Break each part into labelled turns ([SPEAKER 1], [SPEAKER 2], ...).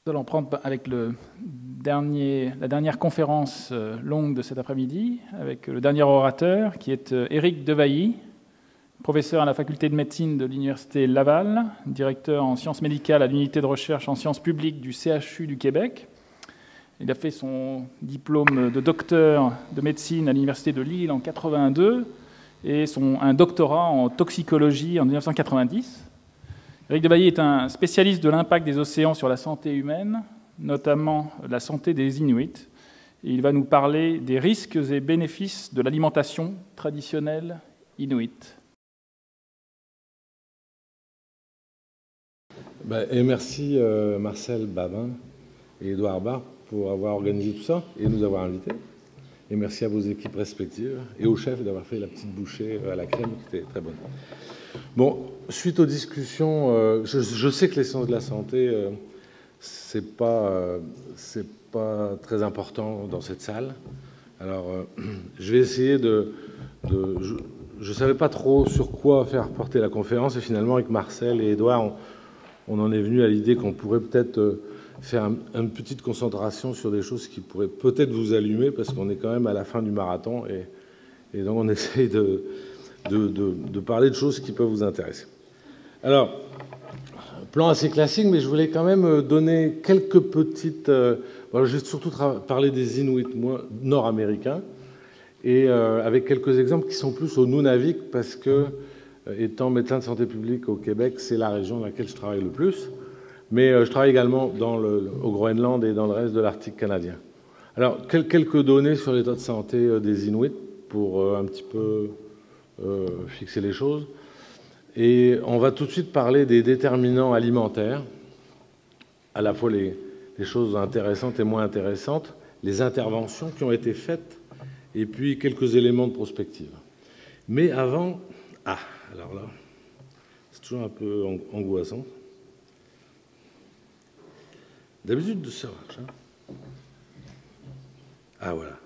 [SPEAKER 1] Nous allons prendre avec la dernière conférence longue de cet après-midi, avec le dernier orateur, qui est Éric Devailly, professeur à la faculté de médecine de l'Université Laval, directeur en sciences médicales à l'unité de recherche en sciences publiques du CHU du Québec. Il a fait son diplôme de docteur de médecine à l'Université de Lille en 1982 et un doctorat en toxicologie en 1990. Éric Devailly est un spécialiste de l'impact des océans sur la santé humaine, notamment la santé des Inuits. Et il va nous parler des risques et bénéfices de l'alimentation traditionnelle inuite.
[SPEAKER 2] Et merci Marcel Babin et Édouard Barre pour avoir organisé tout ça et nous avoir invités. Et merci à vos équipes respectives et au chef d'avoir fait la petite bouchée à la crème qui était très bonne. Bon, suite aux discussions, je sais que les sciences de la santé, c'est pas très important dans cette salle. Alors, je vais essayer je ne savais pas trop sur quoi faire porter la conférence, et finalement, avec Marcel et Édouard, on en est venu à l'idée qu'on pourrait peut-être faire une petite concentration sur des choses qui pourraient peut-être vous allumer, parce qu'on est quand même à la fin du marathon, et donc on essaye de parler de choses qui peuvent vous intéresser. Alors, plan assez classique, mais je voulais quand même donner quelques petites... je vais surtout parler des Inuits nord-américains, et avec quelques exemples qui sont plus au Nunavik, parce que, étant médecin de santé publique au Québec, c'est la région dans laquelle je travaille le plus, mais je travaille également au Groenland et dans le reste de l'Arctique canadien. Alors, quelques données sur l'état de santé des Inuits, pour un petit peu... fixer les choses. Et on va tout de suite parler des déterminants alimentaires, à la fois les choses intéressantes et moins intéressantes, les interventions qui ont été faites, et puis quelques éléments de prospective. Mais avant... alors là, c'est toujours un peu angoissant. D'habitude, ça marche. Voilà.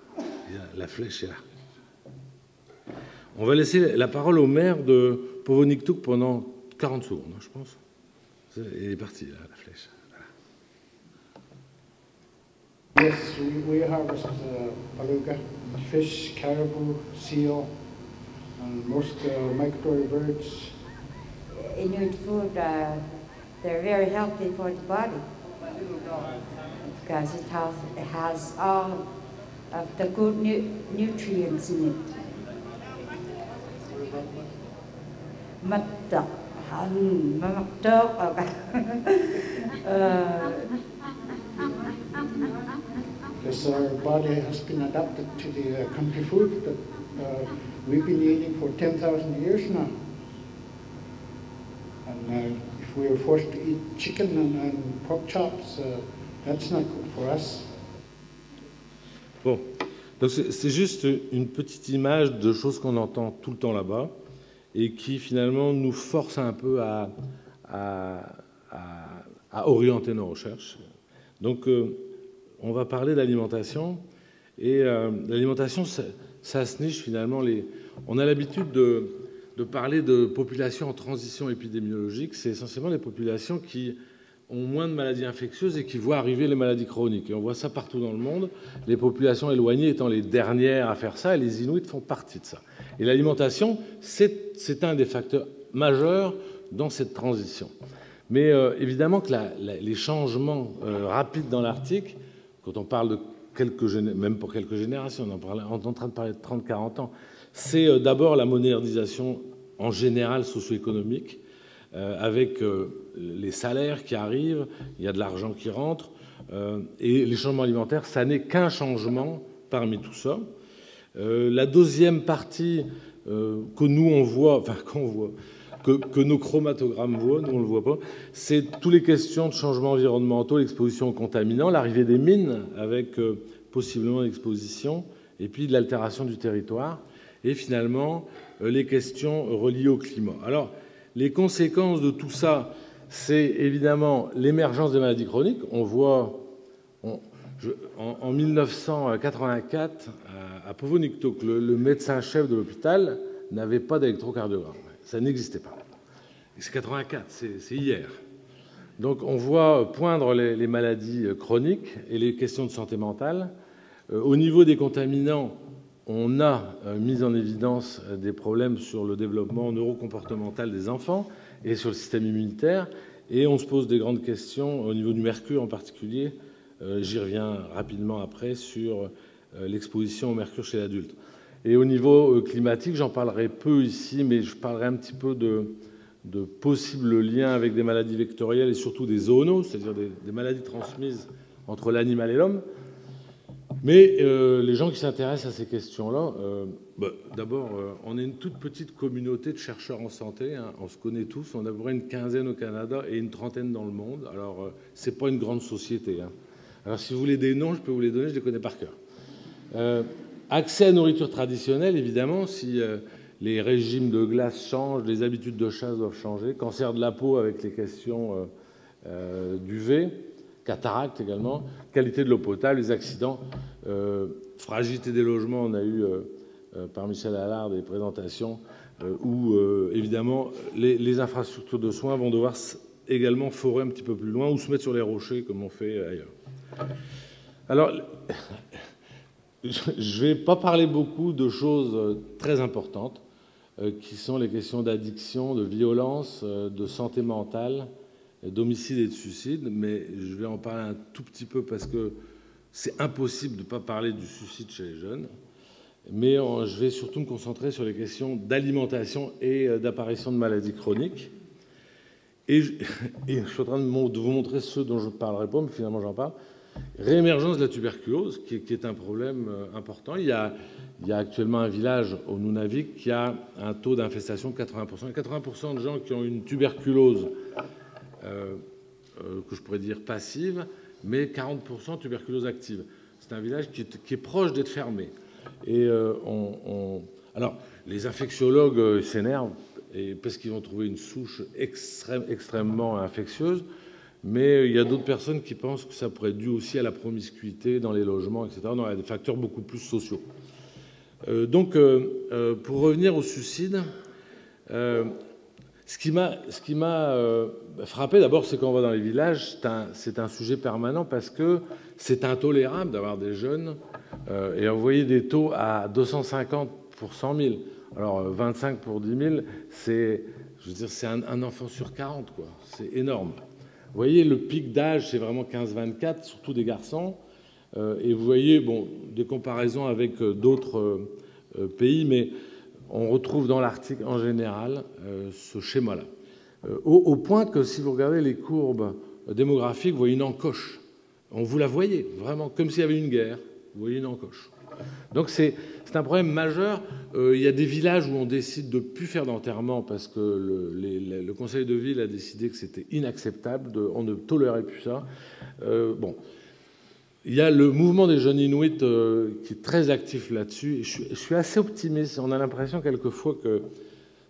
[SPEAKER 2] La flèche est là. On va laisser la parole au maire de Povoniktuk pendant 40 secondes, je pense. Elle est partie, là, la flèche.
[SPEAKER 3] Voilà. Yes, we harvest beluga, fish, caribou, seal, and most migratory birds.
[SPEAKER 4] Inuit food, they're very healthy for the body because it has all of the good nutrients in it.
[SPEAKER 3] Yes, our body has been adapted to the country food that we've been eating for 10,000 years now. And if we are forced to eat chicken and pork chops, that's not good for us.
[SPEAKER 2] Bon, donc c'est juste une petite image de choses qu'on entend tout le temps là-bas et qui finalement nous force un peu à orienter nos recherches. Donc on va parler d'alimentation, et l'alimentation, ça se niche finalement. On a l'habitude de parler de populations en transition épidémiologique. C'est essentiellement les populations qui ont moins de maladies infectieuses et qui voient arriver les maladies chroniques. Et on voit ça partout dans le monde, les populations éloignées étant les dernières à faire ça, et les Inuits font partie de ça. Et l'alimentation, c'est un des facteurs majeurs dans cette transition. Mais évidemment que les changements rapides dans l'Arctique, quand on parle de même pour quelques générations, on est en train de parler de 30-40 ans, c'est d'abord la modernisation en général socio-économique, avec les salaires qui arrivent, il y a de l'argent qui rentre, et les changements alimentaires, ça n'est qu'un changement parmi tout ça. La deuxième partie que nous on voit, enfin qu'on voit, que nos chromatogrammes voient, nous on ne le voit pas, c'est toutes les questions de changements environnementaux, l'exposition aux contaminants, l'arrivée des mines avec possiblement l'exposition, et puis de l'altération du territoire, et finalement les questions reliées au climat. Alors, les conséquences de tout ça, c'est évidemment l'émergence des maladies chroniques. On voit en 1984, à Povoniktuk, le médecin-chef de l'hôpital n'avait pas d'électrocardiogramme. Ça n'existait pas. Et c'est 84, c'est hier. Donc on voit poindre les maladies chroniques et les questions de santé mentale. Au niveau des contaminants, on a mis en évidence des problèmes sur le développement neurocomportemental des enfants et sur le système immunitaire. Et on se pose des grandes questions au niveau du mercure en particulier. J'y reviens rapidement après sur l'exposition au mercure chez l'adulte. Et au niveau climatique, j'en parlerai peu ici, mais je parlerai un petit peu de possibles liens avec des maladies vectorielles et surtout des zoonoses, c'est-à-dire des maladies transmises entre l'animal et l'homme. Mais les gens qui s'intéressent à ces questions-là, d'abord, on est une toute petite communauté de chercheurs en santé, hein, on se connaît tous, on a à peu près une quinzaine au Canada et une trentaine dans le monde. Alors, c'est pas une grande société. Hein. Alors, si vous voulez des noms, je peux vous les donner, je les connais par cœur. Accès à nourriture traditionnelle, évidemment, si les régimes de glace changent, les habitudes de chasse doivent changer. Cancer de la peau avec les questions d'UV, cataracte également, qualité de l'eau potable, les accidents, fragilité des logements. On a eu par Michel Allard des présentations où, évidemment, les infrastructures de soins vont devoir également forer un petit peu plus loin ou se mettre sur les rochers comme on fait ailleurs. Alors, je ne vais pas parler beaucoup de choses très importantes, qui sont les questions d'addiction, de violence, de santé mentale, d'homicide et de suicide, mais je vais en parler un tout petit peu parce que c'est impossible de ne pas parler du suicide chez les jeunes. Mais je vais surtout me concentrer sur les questions d'alimentation et d'apparition de maladies chroniques. Et je suis en train de vous montrer ceux dont je ne parlerai pas, mais finalement j'en parle. Réémergence de la tuberculose, qui est un problème important. Il y a actuellement un village au Nunavik qui a un taux d'infestation de 80%. Et 80% de gens qui ont une tuberculose, que je pourrais dire passive, mais 40% tuberculose active. C'est un village qui est proche d'être fermé. Et alors, les infectiologues s'énervent parce qu'ils vont trouver une souche extrêmement infectieuse. Mais il y a d'autres personnes qui pensent que ça pourrait être dû aussi à la promiscuité dans les logements, etc. Non, il y a des facteurs beaucoup plus sociaux. Donc, pour revenir au suicide, ce qui m'a frappé d'abord, c'est quand on va dans les villages, c'est un sujet permanent parce que c'est intolérable d'avoir des jeunes et vous voyez des taux à 250 pour 100 000. Alors 25 pour 10 000, c'est un enfant sur 40, quoi. C'est énorme. Vous voyez, le pic d'âge, c'est vraiment 15-24, surtout des garçons. Et vous voyez, bon, des comparaisons avec d'autres pays, mais on retrouve dans l'article en général ce schéma-là. Au point que si vous regardez les courbes démographiques, vous voyez une encoche. Vous la voyez, vraiment, comme s'il y avait une guerre. Vous voyez une encoche. Donc c'est un problème majeur. Il y a des villages où on décide de ne plus faire d'enterrement parce que le conseil de ville a décidé que c'était inacceptable, on ne tolérait plus ça. Bon. Il y a le mouvement des jeunes Inuits qui est très actif là-dessus. Je suis assez optimiste. On a l'impression quelquefois que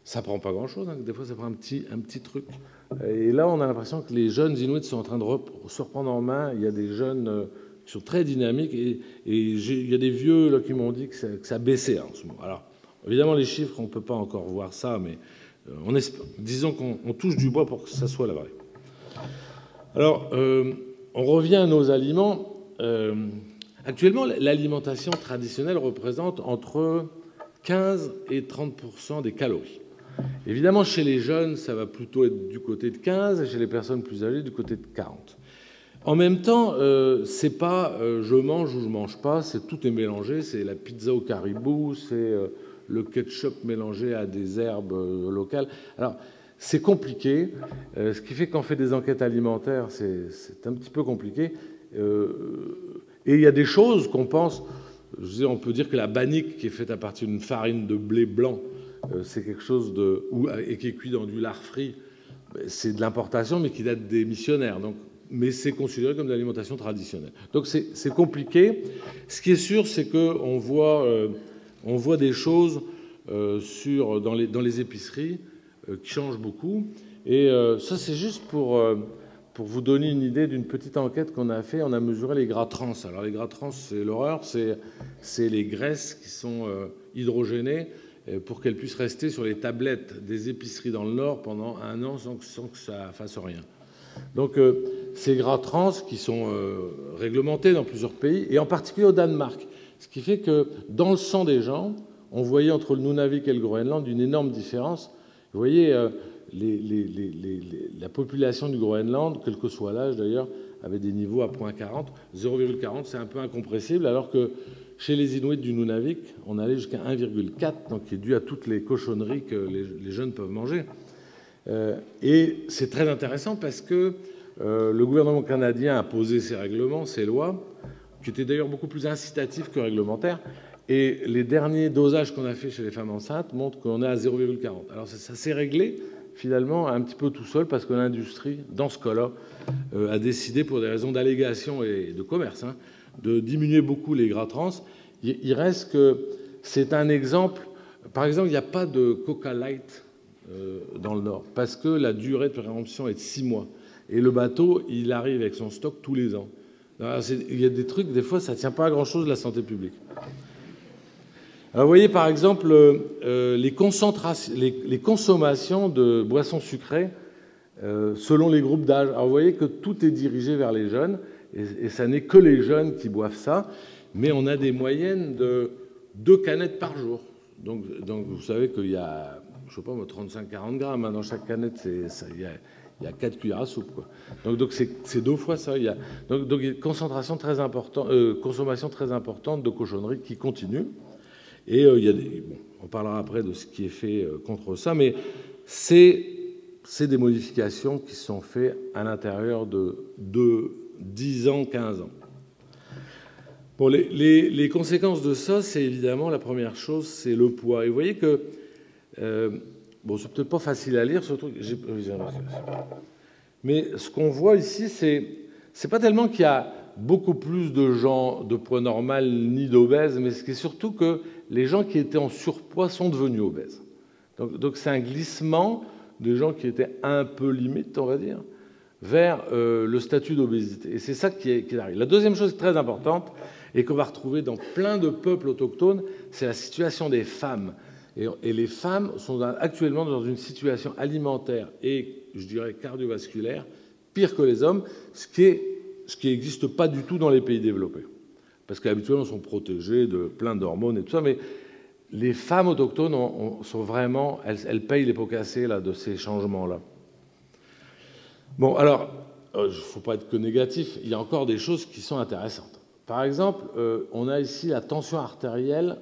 [SPEAKER 2] ça ne prend pas grand-chose, hein, que des fois ça prend un petit truc. Et là, on a l'impression que les jeunes Inuits sont en train de se reprendre en main. Il y a des jeunes qui sont très dynamiques et il y a des vieux là, qui m'ont dit que ça baissait en ce moment. Alors, évidemment, les chiffres, on ne peut pas encore voir ça, mais disons qu'on touche du bois pour que ça soit la vraie. Alors, on revient à nos aliments. Actuellement, l'alimentation traditionnelle représente entre 15 et 30% des calories. Évidemment, chez les jeunes, ça va plutôt être du côté de 15, et chez les personnes plus âgées, du côté de 40. En même temps, c'est pas je mange ou je mange pas, tout est mélangé. C'est la pizza au caribou, c'est le ketchup mélangé à des herbes locales. Alors, c'est compliqué, ce qui fait qu'on fait des enquêtes alimentaires, c'est un petit peu compliqué. Et il y a des choses qu'on pense, on peut dire que la bannique qui est faite à partir d'une farine de blé blanc, c'est quelque chose et qui est cuit dans du lard frit, c'est de l'importation, mais qui date des missionnaires. Donc, mais c'est considéré comme de l'alimentation traditionnelle. Donc c'est compliqué. Ce qui est sûr, c'est qu'on voit des choses dans les épiceries qui changent beaucoup. Et ça, c'est juste pour vous donner une idée d'une petite enquête qu'on a fait. On a mesuré les gras trans. Alors les gras trans, c'est l'horreur. C'est les graisses qui sont hydrogénées pour qu'elles puissent rester sur les tablettes des épiceries dans le Nord pendant 1 an sans que ça fasse rien. Donc ces gras trans qui sont réglementés dans plusieurs pays, et en particulier au Danemark. Ce qui fait que dans le sang des gens, on voyait entre le Nunavik et le Groenland une énorme différence. Vous voyez, la population du Groenland, quel que soit l'âge d'ailleurs, avait des niveaux à 0,40. 0,40, c'est un peu incompressible, alors que chez les Inuits du Nunavik, on allait jusqu'à 1,4, donc qui est dû à toutes les cochonneries que les jeunes peuvent manger. Et c'est très intéressant parce que le gouvernement canadien a posé ses règlements, ses lois, qui étaient d'ailleurs beaucoup plus incitatifs que réglementaires. Et les derniers dosages qu'on a fait chez les femmes enceintes montrent qu'on est à 0,40. Alors ça s'est réglé finalement un petit peu tout seul parce que l'industrie, dans ce cas-là, a décidé pour des raisons d'allégation et de commerce de diminuer beaucoup les gras trans. Il reste que c'est un exemple. Par exemple, il n'y a pas de Coca Light dans le Nord parce que la durée de péremption est de 6 mois. Et le bateau, il arrive avec son stock tous les ans. Alors, il y a des trucs, des fois, ça ne tient pas à grand-chose de la santé publique. Alors, vous voyez, par exemple, les consommations de boissons sucrées selon les groupes d'âge. Alors, vous voyez que tout est dirigé vers les jeunes, et ça n'est que les jeunes qui boivent ça, mais on a des moyennes de 2 canettes par jour. Donc vous savez qu'il y a, je ne sais pas, 35-40 grammes dans chaque canette, il y a 4 cuillères à soupe, quoi. Donc c'est 2 fois ça. Il y a, donc une concentration très importante, consommation très importante de cochonneries qui continue. Et il y a on parlera après de ce qui est fait contre ça, mais c'est des modifications qui sont faites à l'intérieur de 10 ans, 15 ans. Bon, les conséquences de ça, c'est évidemment, la première chose, c'est le poids. Et vous voyez que, bon, c'est peut-être pas facile à lire, ce truc, mais ce qu'on voit ici, c'est pas tellement qu'il y a beaucoup plus de gens de poids normal ni d'obèses, mais c'est surtout que les gens qui étaient en surpoids sont devenus obèses. Donc c'est un glissement de gens qui étaient un peu limite, on va dire, vers le statut d'obésité. Et c'est ça qui arrive. La deuxième chose très importante, et qu'on va retrouver dans plein de peuples autochtones, c'est la situation des femmes. Et les femmes sont actuellement dans une situation alimentaire et, je dirais, cardiovasculaire pire que les hommes, ce qui n'existe pas du tout dans les pays développés. Parce qu'habituellement, elles sont protégées de plein d'hormones et tout ça, mais les femmes autochtones sont vraiment, elles payent les pots cassés là, de ces changements-là. Bon, alors, il ne faut pas être que négatif, il y a encore des choses qui sont intéressantes. Par exemple, on a ici la tension artérielle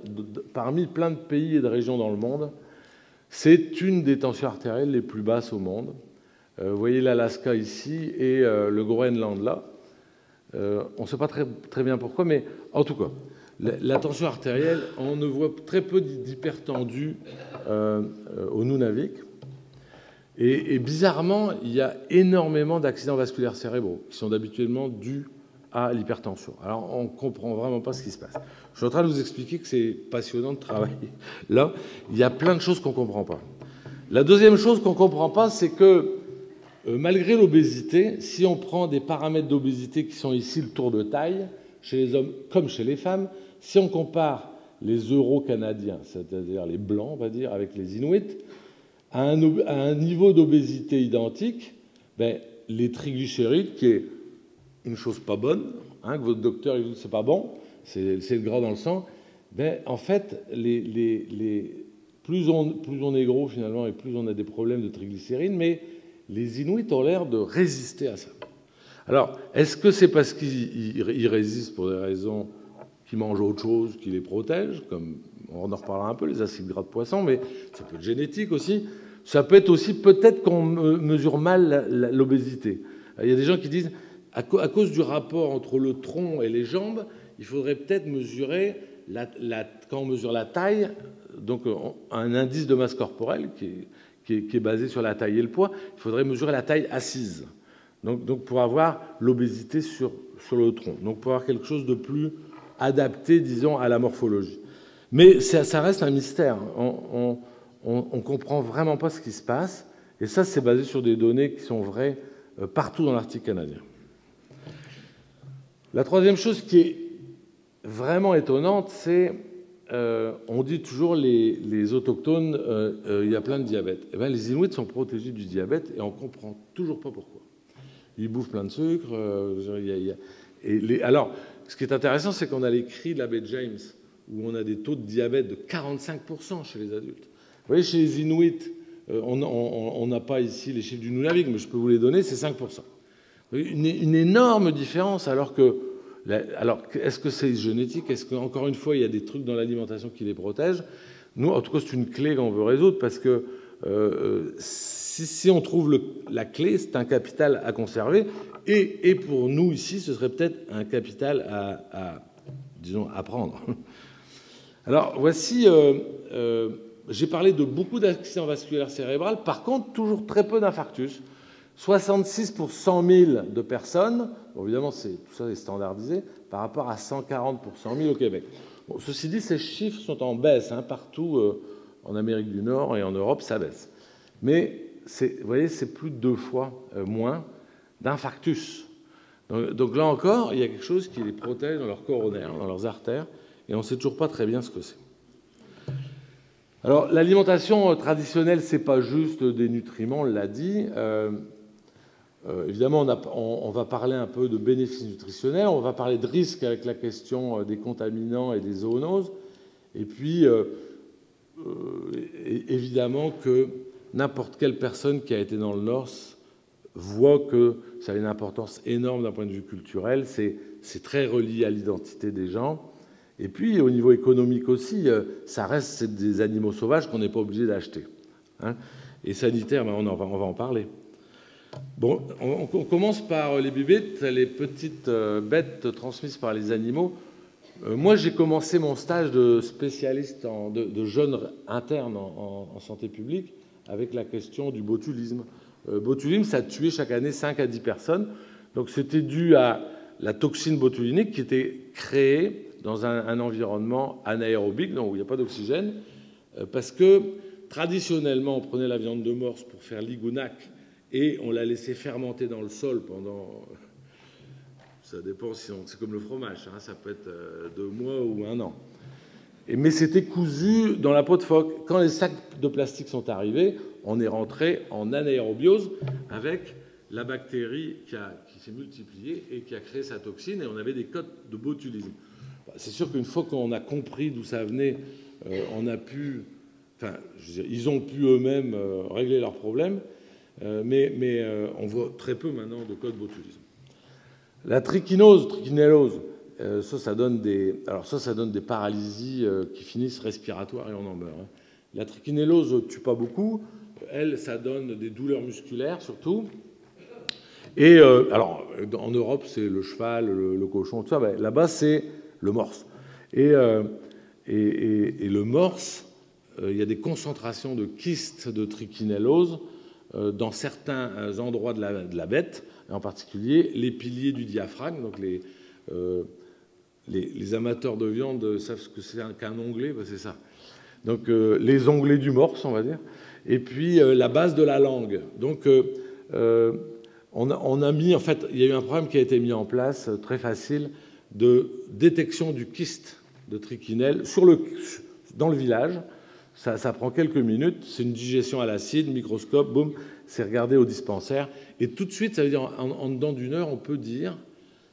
[SPEAKER 2] parmi plein de pays et de régions dans le monde. C'est une des tensions artérielles les plus basses au monde. Vous voyez l'Alaska ici et le Groenland là. On ne sait pas très bien pourquoi, mais en tout cas, la tension artérielle, on ne voit très peu d'hypertendus au Nunavik. Et bizarrement, il y a énormément d'accidents vasculaires cérébraux qui sont habituellement dus à l'hypertension. Alors, on ne comprend vraiment pas ce qui se passe. Je suis en train de vous expliquer que c'est passionnant de travailler. Là, il y a plein de choses qu'on ne comprend pas. La deuxième chose qu'on ne comprend pas, c'est que malgré l'obésité, si on prend des paramètres d'obésité qui sont ici le tour de taille, chez les hommes comme chez les femmes, si on compare les Euro-Canadiens, c'est-à-dire les Blancs, on va dire, avec les Inuits, à un niveau d'obésité identique, les triglycérides, qui est une chose pas bonne, que votre docteur il dit c'est pas bon, c'est le gras dans le sang, en fait, plus on est gros finalement et plus on a des problèmes de triglycérides, mais les Inuits ont l'air de résister à ça. Alors, est-ce que c'est parce qu'ils résistent pour des raisons qui mangent autre chose, qui les protègent, comme on en reparlera un peu, les acides gras de poisson, mais ça peut être génétique aussi. Ça peut être aussi peut-être qu'on mesure mal l'obésité. Il y a des gens qui disent, à cause du rapport entre le tronc et les jambes, il faudrait peut-être mesurer, quand on mesure la taille, donc un indice de masse corporelle qui est basé sur la taille et le poids, il faudrait mesurer la taille assise. Donc pour avoir l'obésité sur le tronc. Donc pour avoir quelque chose de plus adapté, disons, à la morphologie. Mais ça reste un mystère. On ne comprend vraiment pas ce qui se passe. Et ça, c'est basé sur des données qui sont vraies partout dans l'Arctique canadien. La troisième chose qui est vraiment étonnante, c'est, on dit toujours les autochtones, il y a plein de diabète. Les Inuits sont protégés du diabète et on ne comprend toujours pas pourquoi. ils bouffent plein de sucre. Alors, ce qui est intéressant, c'est qu'on a les cris de la baie James, où on a des taux de diabète de 45% chez les adultes. Vous voyez, chez les Inuits, on n'a pas ici les chiffres du Nunavik, mais je peux vous les donner, c'est 5%. Une énorme différence, alors est-ce que c'est génétique? Est-ce qu'encore une fois, il y a des trucs dans l'alimentation qui les protègent? Nous, en tout cas, c'est une clé qu'on veut résoudre, parce que si on trouve la clé, c'est un capital à conserver, et pour nous, ici, ce serait peut-être un capital disons, à prendre. Alors, voici... j'ai parlé de beaucoup d'accidents vasculaires cérébrales, par contre, toujours très peu d'infarctus. 66 pour 100 000 de personnes, bon, évidemment, tout ça est standardisé, par rapport à 140 pour 100 000 au Québec. Bon, ceci dit, ces chiffres sont en baisse, hein, partout en Amérique du Nord et en Europe, ça baisse. Mais, vous voyez, c'est plus de 2 fois moins d'infarctus. Donc là encore, il y a quelque chose qui les protège dans leur coronaire, dans leurs artères, et on ne sait toujours pas très bien ce que c'est. Alors, l'alimentation traditionnelle, ce n'est pas juste des nutriments, on l'a dit. Évidemment, on va parler un peu de bénéfices nutritionnels, on va parler de risques avec la question des contaminants et des zoonoses. Et puis, évidemment que n'importe quelle personne qui a été dans le Nord voit que ça a une importance énorme d'un point de vue culturel, c'est très relié à l'identité des gens. Et puis, au niveau économique aussi, ça reste des animaux sauvages qu'on n'est pas obligé d'acheter. Hein. Et sanitaire, on va en parler. Bon, on commence par les bébêtes, les petites bêtes transmises par les animaux. Moi, j'ai commencé mon stage de spécialiste, de jeune interne en santé publique, avec la question du botulisme. Botulisme, ça a tué chaque année 5 à 10 personnes. Donc, c'était dû à la toxine botulinique qui était créée dans un environnement anaérobique, donc où il n'y a pas d'oxygène, parce que traditionnellement, on prenait la viande de morse pour faire l'igunac et on la laissait fermenter dans le sol pendant... Ça dépend, si c'est comme le fromage, hein, ça peut être 2 mois ou 1 an. Mais c'était cousu dans la peau de phoque. Quand les sacs de plastique sont arrivés, on est rentré en anaérobiose avec la bactérie qui s'est multipliée et qui a créé sa toxine, et on avait des cotes de botulisme. C'est sûr qu'une fois qu'on a compris d'où ça venait, on a pu... Enfin, je veux dire, ils ont pu eux-mêmes régler leurs problèmes, mais on voit très peu maintenant de cas de botulisme. La trichinellose, ça donne des paralysies qui finissent respiratoires et on en meurt. Hein. La trichinellose ne tue pas beaucoup. Elle, ça donne des douleurs musculaires surtout. Et alors, en Europe, c'est le cheval, le cochon, tout ça. Ben, là-bas, c'est le morse. Et le morse, il y a des concentrations de kystes de trichinellose dans certains endroits de la bête, en particulier les piliers du diaphragme. Donc les amateurs de viande savent ce que c'est qu'un onglet, ben c'est ça. Donc les onglets du morse, on va dire. Et puis la base de la langue. Donc on a mis, en fait, il y a eu un programme qui a été mis en place, très facile, de détection du kyste de trichinelle dans le village. Ça prend quelques minutes, c'est une digestion à l'acide, microscope, boum, c'est regardé au dispensaire. Et tout de suite, ça veut dire en dedans d'une heure, on peut dire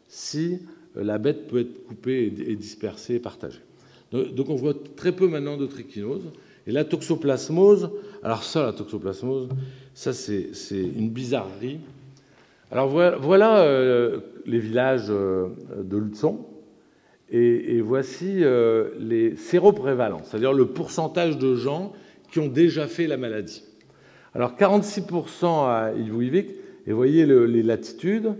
[SPEAKER 2] si la bête peut être coupée et dispersée et partagée. Donc on voit très peu maintenant de trichinose. Et la toxoplasmose, alors ça, la toxoplasmose, ça c'est une bizarrerie. Alors voilà les villages de Luçon. Et voici les séroprévalents, c'est-à-dire le pourcentage de gens qui ont déjà fait la maladie. Alors 46% à Ivouivik, et vous voyez les latitudes,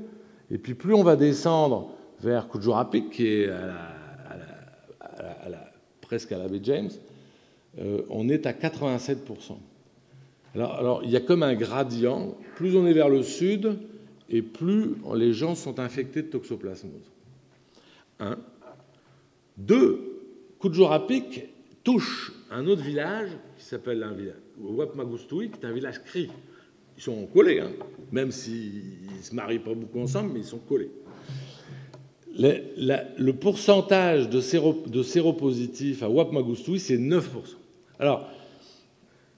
[SPEAKER 2] et puis plus on va descendre vers Kudjurapik, qui est presque à la baie James, on est à 87%. Alors il y a comme un gradient, plus on est vers le sud, et plus les gens sont infectés de toxoplasmose. 1. 2, Kudjurapik touche un autre village qui s'appelle Wapmagustui, qui est un village cri. Ils sont collés, hein, même s'ils ne se marient pas beaucoup ensemble, mais ils sont collés. Le pourcentage de séropositifs à Wapmagustui, c'est 9%. Alors,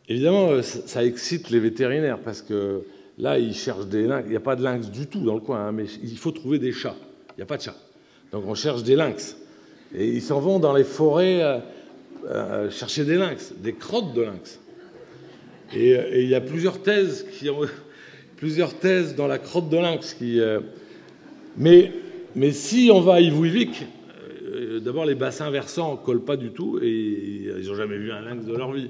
[SPEAKER 2] évidemment, ça excite les vétérinaires parce que Là, ils cherchent des lynx. Il n'y a pas de lynx du tout dans le coin, hein, mais il faut trouver des chats. Il n'y a pas de chats. Donc on cherche des lynx. Et ils s'en vont dans les forêts chercher des lynx, des crottes de lynx. Et il y a plusieurs thèses dans la crotte de lynx. Mais si on va à Ivouivik, d'abord les bassins versants ne collent pas du tout et ils n'ont jamais vu un lynx de leur vie.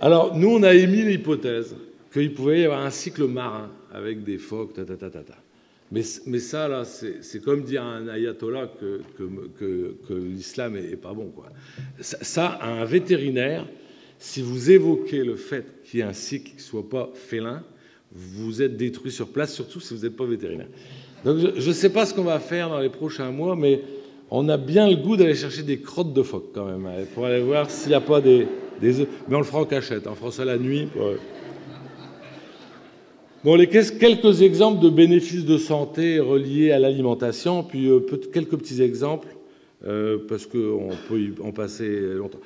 [SPEAKER 2] Alors nous, on a émis l'hypothèse qu'il pouvait y avoir un cycle marin avec des phoques, Mais ça, là, c'est comme dire à un ayatollah que l'islam est pas bon, quoi. Ça, à un vétérinaire, si vous évoquez le fait qu'il y ait un cycle qui ne soit pas félin, vous êtes détruit sur place, surtout si vous n'êtes pas vétérinaire. Donc je ne sais pas ce qu'on va faire dans les prochains mois, mais on a bien le goût d'aller chercher des crottes de phoque quand même, pour aller voir s'il n'y a pas des œufs. Mais on le fera en cachette, on fera ça la nuit. Bon, quelques exemples de bénéfices de santé reliés à l'alimentation, puis quelques petits exemples, parce qu'on peut en passer longtemps.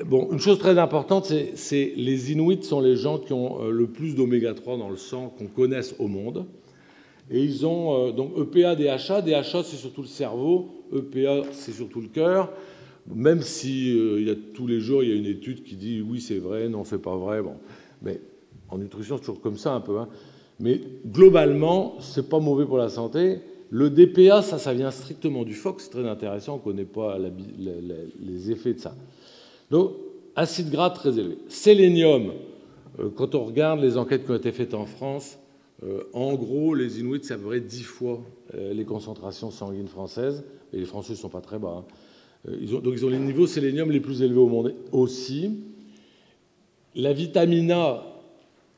[SPEAKER 2] Bon, une chose très importante, c'est les Inuits sont les gens qui ont le plus d'oméga 3 dans le sang qu'on connaisse au monde. Et ils ont donc EPA, DHA. DHA, c'est surtout le cerveau. EPA, c'est surtout le cœur. Même si tous les jours, il y a une étude qui dit oui, c'est vrai, non, c'est pas vrai. Bon. Mais en nutrition, c'est toujours comme ça un peu. Hein. Mais globalement, c'est pas mauvais pour la santé. Le DPA, ça vient strictement du phoque. C'est très intéressant. On ne connaît pas les effets de ça. Donc, acide gras très élevé. Sélénium, quand on regarde les enquêtes qui ont été faites en France, en gros, les Inuits, c'est à peu près 10 fois les concentrations sanguines françaises. Et les Français ne sont pas très bas. Hein. Donc, ils ont les niveaux sélénium les plus élevés au monde aussi. La vitamine A,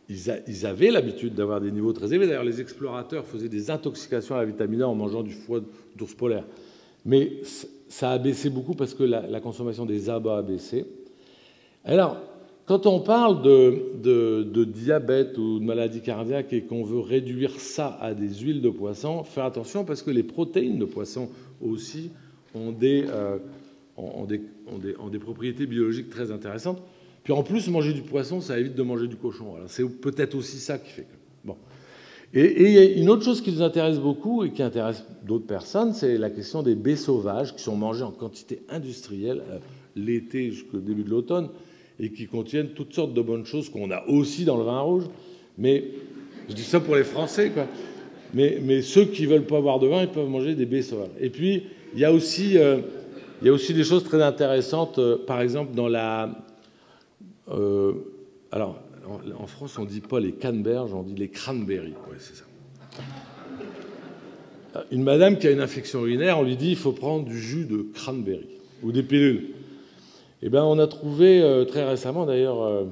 [SPEAKER 2] ils avaient l'habitude d'avoir des niveaux très élevés. D'ailleurs, les explorateurs faisaient des intoxications à la vitamine A en mangeant du foie d'ours polaire. Mais ça a baissé beaucoup parce que la consommation des abats a baissé. Alors, quand on parle de diabète ou de maladie cardiaque et qu'on veut réduire ça à des huiles de poisson, faire attention parce que les protéines de poisson aussi ont des propriétés biologiques très intéressantes. Puis en plus, manger du poisson, ça évite de manger du cochon. Alors c'est peut-être aussi ça qui fait que... Bon. Et il y a une autre chose qui nous intéresse beaucoup et qui intéresse d'autres personnes, c'est la question des baies sauvages qui sont mangées en quantité industrielle l'été jusqu'au début de l'automne et qui contiennent toutes sortes de bonnes choses qu'on a aussi dans le vin rouge. Mais je dis ça pour les Français, quoi. Mais ceux qui ne veulent pas boire de vin, ils peuvent manger des baies sauvages. Et puis, il y a aussi des choses très intéressantes, par exemple, dans la... alors, en France, on ne dit pas les canneberges, on dit les cranberries. Ouais, c'est ça. Une madame qui a une infection urinaire, on lui dit qu'il faut prendre du jus de cranberry ou des pilules. Eh bien, on a trouvé très récemment, d'ailleurs,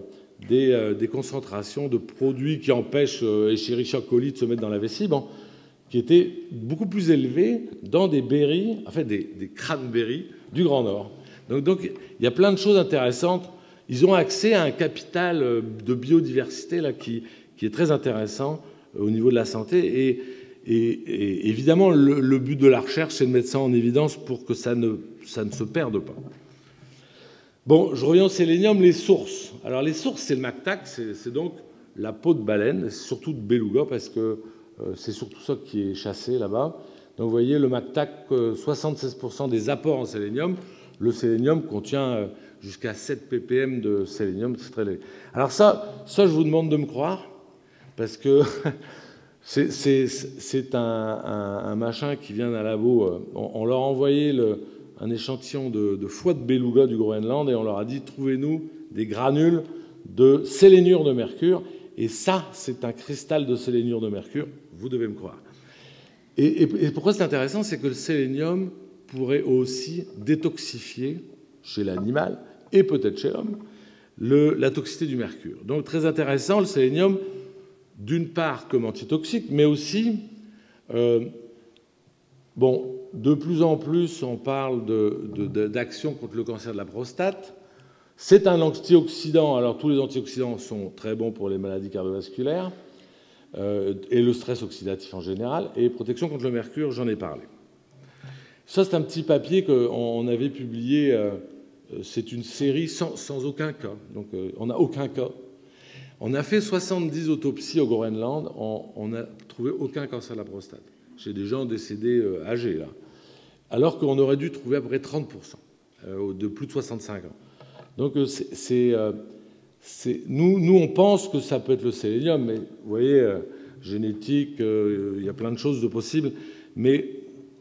[SPEAKER 2] des concentrations de produits qui empêchent Escherichia coli de se mettre dans la vessie, bon, qui étaient beaucoup plus élevées dans des berries, en fait, des cranberries du Grand Nord. Donc, il y a plein de choses intéressantes. Ils ont accès à un capital de biodiversité là, qui est très intéressant au niveau de la santé. Et évidemment, le but de la recherche, c'est de mettre ça en évidence pour que ça ne se perde pas. Bon, je reviens au sélénium, les sources. Alors, les sources, c'est le mactac, c'est donc la peau de baleine, surtout de beluga, parce que c'est surtout ça qui est chassé là-bas. Donc, vous voyez, le mactac, 76% des apports en sélénium. Le sélénium contient jusqu'à 7 ppm de sélénium, c'est très léger. Alors ça, je vous demande de me croire, parce que c'est un machin qui vient d'un labo. On leur a envoyé un échantillon de foie de beluga du Groenland et on leur a dit, trouvez-nous des granules de sélénure de mercure. Et ça, c'est un cristal de sélénure de mercure, vous devez me croire. Et pourquoi c'est intéressant, c'est que le sélénium pourrait aussi détoxifier chez l'animal et peut-être chez l'homme la toxicité du mercure. Donc très intéressant, le sélénium, d'une part comme antitoxique, mais aussi, de plus en plus on parle d'action contre le cancer de la prostate. C'est un antioxydant, alors tous les antioxydants sont très bons pour les maladies cardiovasculaires et le stress oxydatif en général, et protection contre le mercure, j'en ai parlé. Ça, c'est un petit papier qu'on avait publié. C'est une série sans aucun cas. Donc, on n'a aucun cas. On a fait 70 autopsies au Groenland, on n'a trouvé aucun cancer de la prostate, chez des gens décédés âgés, là. Alors qu'on aurait dû trouver à peu près 30% de plus de 65 ans. Donc nous, on pense que ça peut être le sélénium, mais vous voyez, génétique, il y a plein de choses de possibles. Mais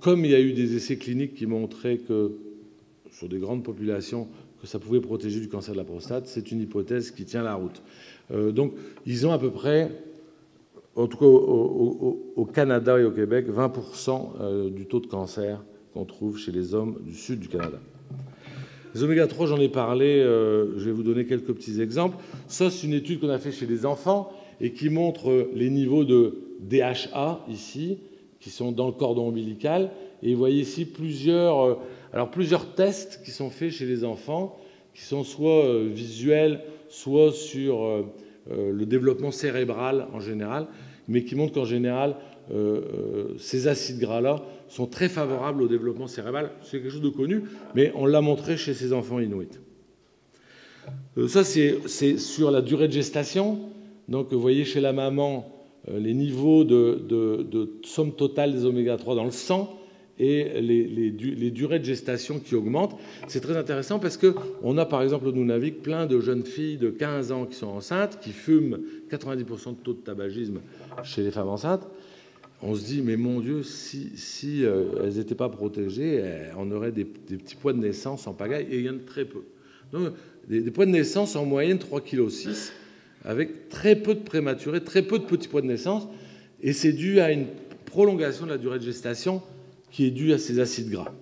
[SPEAKER 2] comme il y a eu des essais cliniques qui montraient que, sur des grandes populations, que ça pouvait protéger du cancer de la prostate, c'est une hypothèse qui tient la route. Donc, ils ont à peu près, en tout cas au Canada et au Québec, 20% du taux de cancer qu'on trouve chez les hommes du sud du Canada. Les oméga-3, j'en ai parlé, je vais vous donner quelques petits exemples. Ça, c'est une étude qu'on a faite chez les enfants et qui montre les niveaux de DHA, ici, qui sont dans le cordon ombilical. Et vous voyez ici plusieurs tests qui sont faits chez les enfants, qui sont soit visuels, soit sur le développement cérébral en général, mais qui montrent qu'en général, ces acides gras-là sont très favorables au développement cérébral. C'est quelque chose de connu, mais on l'a montré chez ces enfants inuits. Ça, c'est sur la durée de gestation. Donc, vous voyez chez la maman les niveaux de somme totale des oméga-3 dans le sang et les durées de gestation qui augmentent. C'est très intéressant parce qu'on a, par exemple, au Nunavik, plein de jeunes filles de 15 ans qui sont enceintes, qui fument 90% de taux de tabagisme chez les femmes enceintes. On se dit, mais mon Dieu, si elles n'étaient pas protégées, on aurait des petits poids de naissance en pagaille, et il y en a très peu. Donc, des poids de naissance en moyenne 3,6 kg, avec très peu de prématurés, très peu de petits poids de naissance, et c'est dû à une prolongation de la durée de gestation qui est due à ces acides gras.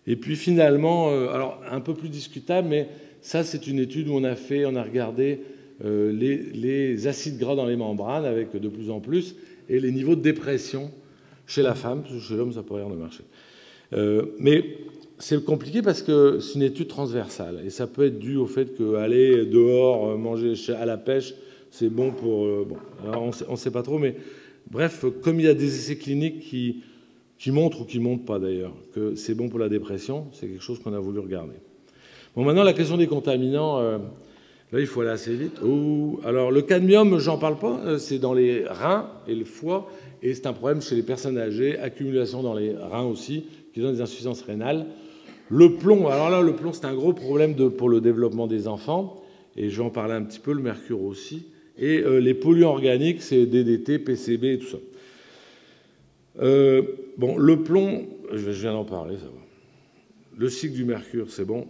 [SPEAKER 2] Et puis finalement, alors un peu plus discutable, mais ça c'est une étude où on a regardé les acides gras dans les membranes, avec de plus en plus, et les niveaux de dépression chez la femme, parce que chez l'homme, ça pourrait rien de marcher. Mais c'est compliqué parce que c'est une étude transversale, et ça peut être dû au fait qu'aller dehors, manger à la pêche, c'est bon pour... bon, alors on ne sait pas trop, mais bref, comme il y a des essais cliniques qui montrent, ou qui ne montrent pas d'ailleurs, que c'est bon pour la dépression, c'est quelque chose qu'on a voulu regarder. Bon, maintenant, la question des contaminants... là, il faut aller assez vite. Alors, le cadmium, j'en parle pas. C'est dans les reins et le foie. Et c'est un problème chez les personnes âgées. Accumulation dans les reins aussi, qui donne des insuffisances rénales. Le plomb, alors là, le plomb, c'est un gros problème pour le développement des enfants. Et je vais en parler un petit peu, le mercure aussi. Et les polluants organiques, c'est DDT, PCB et tout ça. Bon, le plomb, je viens d'en parler, ça va. Le cycle du mercure, c'est bon.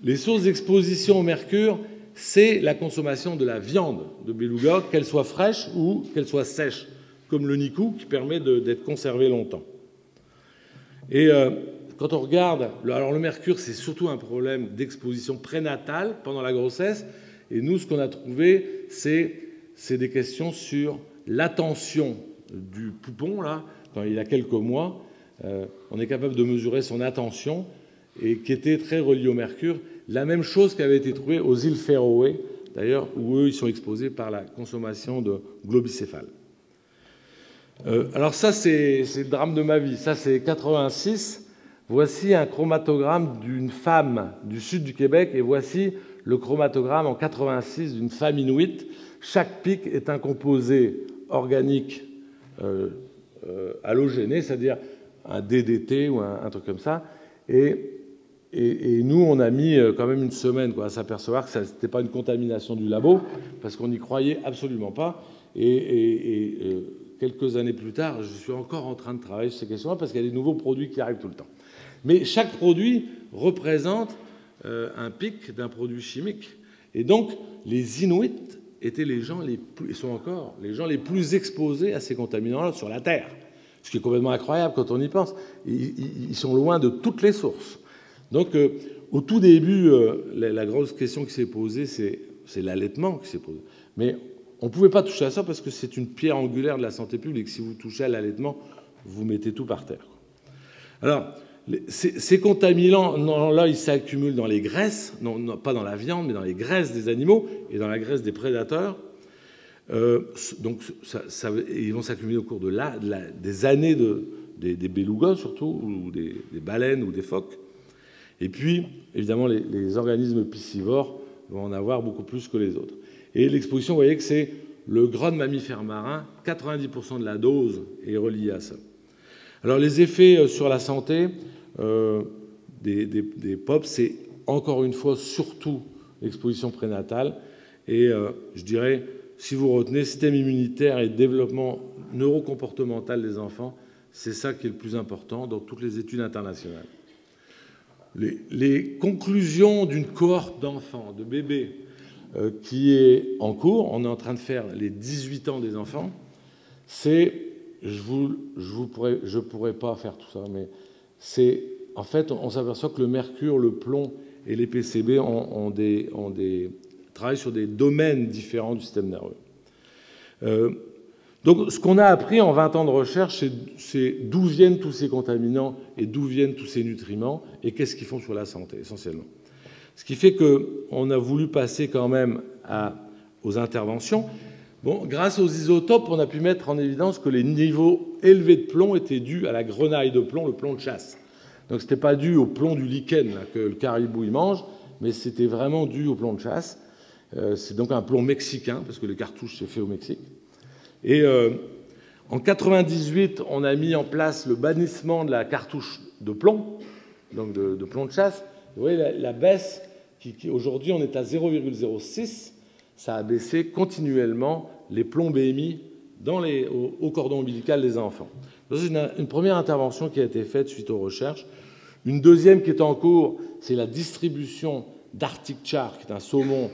[SPEAKER 2] Les sources d'exposition au mercure, c'est la consommation de la viande de beluga, qu'elle soit fraîche ou qu'elle soit sèche, comme le nikou qui permet d'être conservé longtemps. Et quand on regarde, alors le mercure, c'est surtout un problème d'exposition prénatale pendant la grossesse. Et nous, ce qu'on a trouvé, c'est des questions sur l'attention du poupon, là, quand il a quelques mois. On est capable de mesurer son attention, et qui était très reliée au mercure. La même chose qui avait été trouvée aux îles Féroé, d'ailleurs, où eux, ils sont exposés par la consommation de globicéphale. Alors ça, c'est le drame de ma vie. Ça, c'est 86. Voici un chromatogramme d'une femme du sud du Québec, et voici le chromatogramme en 86 d'une femme inuite. Chaque pic est un composé organique halogéné, c'est-à-dire un DDT ou un truc comme ça. Et nous, on a mis quand même une semaine à s'apercevoir que ce n'était pas une contamination du labo, parce qu'on n'y croyait absolument pas. Et quelques années plus tard, je suis encore en train de travailler sur ces questions-là, parce qu'il y a des nouveaux produits qui arrivent tout le temps. Mais chaque produit représente un pic d'un produit chimique. Et donc, les Inuits étaient les gens ils sont encore les gens les plus exposés à ces contaminants-là sur la Terre. Ce qui est complètement incroyable quand on y pense. Ils sont loin de toutes les sources. Donc, au tout début, la grosse question qui s'est posée, c'est l'allaitement qui s'est posé. Mais on ne pouvait pas toucher à ça parce que c'est une pierre angulaire de la santé publique. Si vous touchez à l'allaitement, vous mettez tout par terre. Alors, ces contaminants-là, ils s'accumulent dans les graisses, non, pas dans la viande, mais dans les graisses des animaux et dans la graisse des prédateurs. Donc, ils vont s'accumuler au cours des années des belugas, surtout, ou des baleines ou des phoques. Et puis, évidemment, les organismes piscivores vont en avoir beaucoup plus que les autres. Et l'exposition, vous voyez que c'est le gros de mammifères marins, 90% de la dose est reliée à ça. Alors les effets sur la santé des POP, c'est encore une fois surtout l'exposition prénatale. Et je dirais, si vous retenez système immunitaire et développement neurocomportemental des enfants, c'est ça qui est le plus important dans toutes les études internationales. Les conclusions d'une cohorte d'enfants, de bébés, qui est en cours, on est en train de faire les 18 ans des enfants, c'est, je pourrais pas faire tout ça, mais c'est, en fait, on s'aperçoit que le mercure, le plomb et les PCB travaillent sur des domaines différents du système nerveux. Donc, ce qu'on a appris en 20 ans de recherche, c'est d'où viennent tous ces contaminants et d'où viennent tous ces nutriments et qu'est-ce qu'ils font sur la santé, essentiellement. Ce qui fait qu'on a voulu passer quand même aux interventions. Bon, grâce aux isotopes, on a pu mettre en évidence que les niveaux élevés de plomb étaient dus à la grenaille de plomb, le plomb de chasse. Donc, ce n'était pas dû au plomb du lichen là, que le caribou il mange, mais c'était vraiment dû au plomb de chasse. C'est donc un plomb mexicain, parce que les cartouches, c'est fait au Mexique. Et en 98, on a mis en place le bannissement de la cartouche de plomb, donc de plomb de chasse. Vous voyez la baisse, aujourd'hui on est à 0,06, ça a baissé continuellement les plombs émis au cordon ombilical des enfants. C'est une première intervention qui a été faite suite aux recherches. Une deuxième qui est en cours, c'est la distribution d'Arctic char, qui est un saumon,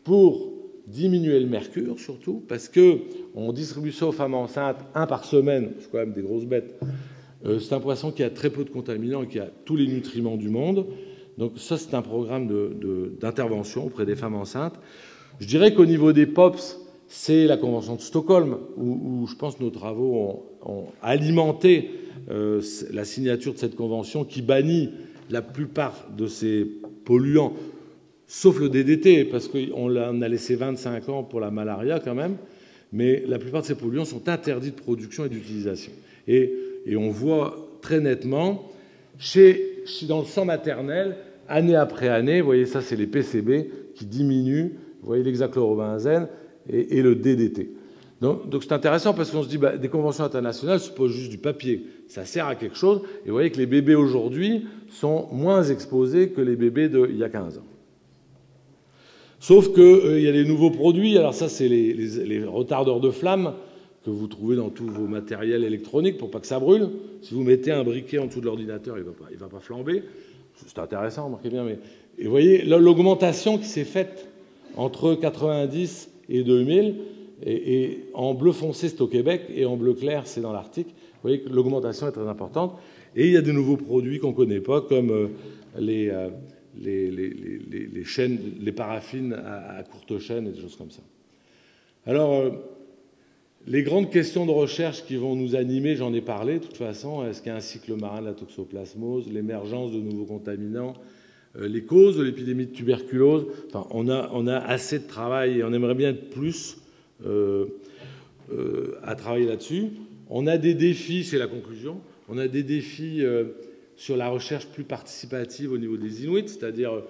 [SPEAKER 2] pour diminuer le mercure, surtout, parce qu'on distribue ça aux femmes enceintes, 1 par semaine, c'est quand même des grosses bêtes. C'est un poisson qui a très peu de contaminants et qui a tous les nutriments du monde. Donc ça, c'est un programme d'intervention auprès des femmes enceintes. Je dirais qu'au niveau des POPs, c'est la Convention de Stockholm, où je pense que nos travaux ont alimenté la signature de cette convention qui bannit la plupart de ces polluants, sauf le DDT, parce qu'on a laissé 25 ans pour la malaria quand même, mais la plupart de ces polluants sont interdits de production et d'utilisation. Et on voit très nettement, dans le sang maternel, année après année, vous voyez ça c'est les PCB qui diminuent, vous voyez l'hexachlorobenzène et le DDT. Donc c'est intéressant parce qu'on se dit, des conventions internationales, ce n'est pas juste du papier, ça sert à quelque chose, et vous voyez que les bébés aujourd'hui sont moins exposés que les bébés d'il y a 15 ans. Sauf qu'il y a les nouveaux produits, alors ça c'est les retardeurs de flamme que vous trouvez dans tous vos matériels électroniques pour pas que ça brûle. Si vous mettez un briquet en dessous de l'ordinateur, il va pas flamber. C'est intéressant, remarquez bien. Et vous voyez l'augmentation qui s'est faite entre 90 et 2000, et en bleu foncé c'est au Québec et en bleu clair c'est dans l'Arctique. Vous voyez que l'augmentation est très importante. Et il y a de nouveaux produits qu'on ne connaît pas, comme les chaînes, les paraffines à courte chaîne et des choses comme ça. Alors, les grandes questions de recherche qui vont nous animer, j'en ai parlé de toute façon, est-ce qu'il y a un cycle marin de la toxoplasmose, l'émergence de nouveaux contaminants, les causes de l'épidémie de tuberculose. Enfin, on a assez de travail et on aimerait bien être plus à travailler là-dessus. On a des défis, c'est la conclusion, on a des défis sur la recherche plus participative au niveau des Inuits, c'est-à-dire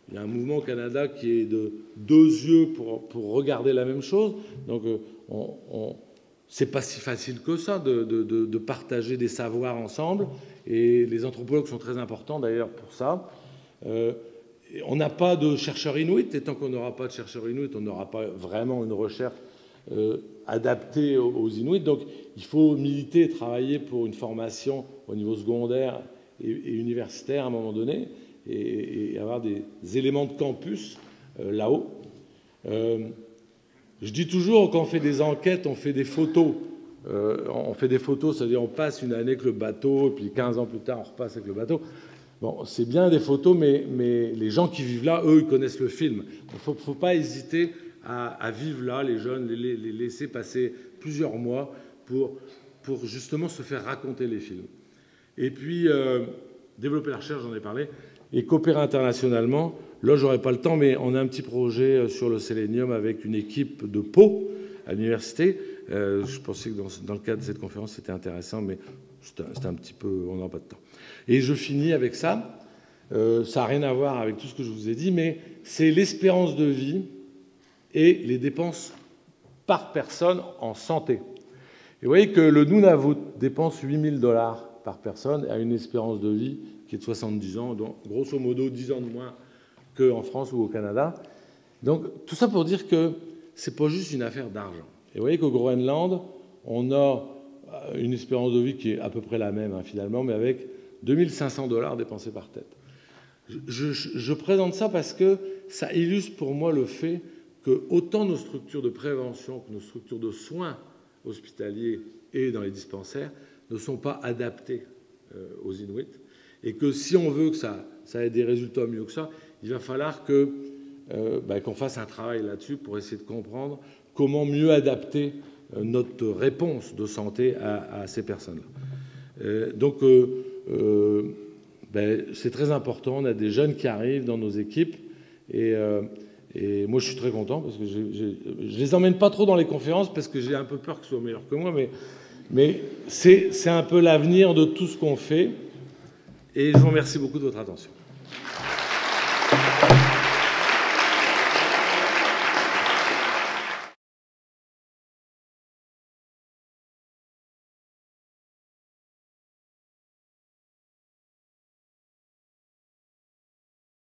[SPEAKER 2] il y a un mouvement au Canada qui est de 2 yeux pour regarder la même chose. Donc c'est pas si facile que ça de partager des savoirs ensemble, et les anthropologues sont très importants d'ailleurs pour ça. On n'a pas de chercheurs inuits, et tant qu'on n'aura pas de chercheurs inuits, on n'aura pas vraiment une recherche adaptée aux Inuits. Donc il faut militer et travailler pour une formation au niveau secondaire et universitaire à un moment donné, et avoir des éléments de campus là-haut. Je dis toujours, quand on fait des enquêtes, on fait des photos. C'est-à-dire on passe une année avec le bateau, et puis 15 ans plus tard, on repasse avec le bateau. Bon, c'est bien des photos, mais les gens qui vivent là, eux, ils connaissent le film. Il ne faut pas hésiter à vivre là, les jeunes, les laisser passer plusieurs mois pour justement se faire raconter les films. Et puis, développer la recherche, j'en ai parlé, et coopérer internationalement. Là, j'aurais pas le temps, mais on a un petit projet sur le sélénium avec une équipe de Pau à l'université. Je pensais que dans le cadre de cette conférence, c'était intéressant, mais c'était un petit peu... On n'a pas de temps. Et je finis avec ça. Ça n'a rien à voir avec tout ce que je vous ai dit, mais c'est l'espérance de vie et les dépenses par personne en santé. Et vous voyez que le Nunavut dépense $8 000 par personne et a une espérance de vie qui est de 70 ans, donc grosso modo 10 ans de moins qu'en France ou au Canada. Donc tout ça pour dire que ce n'est pas juste une affaire d'argent. Et vous voyez qu'au Groenland, on a une espérance de vie qui est à peu près la même finalement, mais avec $2 500 dépensés par tête. Je présente ça parce que ça illustre pour moi le fait que autant nos structures de prévention que nos structures de soins hospitaliers et dans les dispensaires ne sont pas adaptées aux Inuits, et que si on veut que ça ait des résultats mieux que ça, il va falloir qu'on fasse un travail là-dessus pour essayer de comprendre comment mieux adapter notre réponse de santé à ces personnes-là. Donc, c'est très important. On a des jeunes qui arrivent dans nos équipes et moi, je suis très content parce que je les emmène pas trop dans les conférences parce que j'ai un peu peur qu'ils soient meilleurs que moi, mais c'est un peu l'avenir de tout ce qu'on fait. Et je vous remercie beaucoup de votre attention.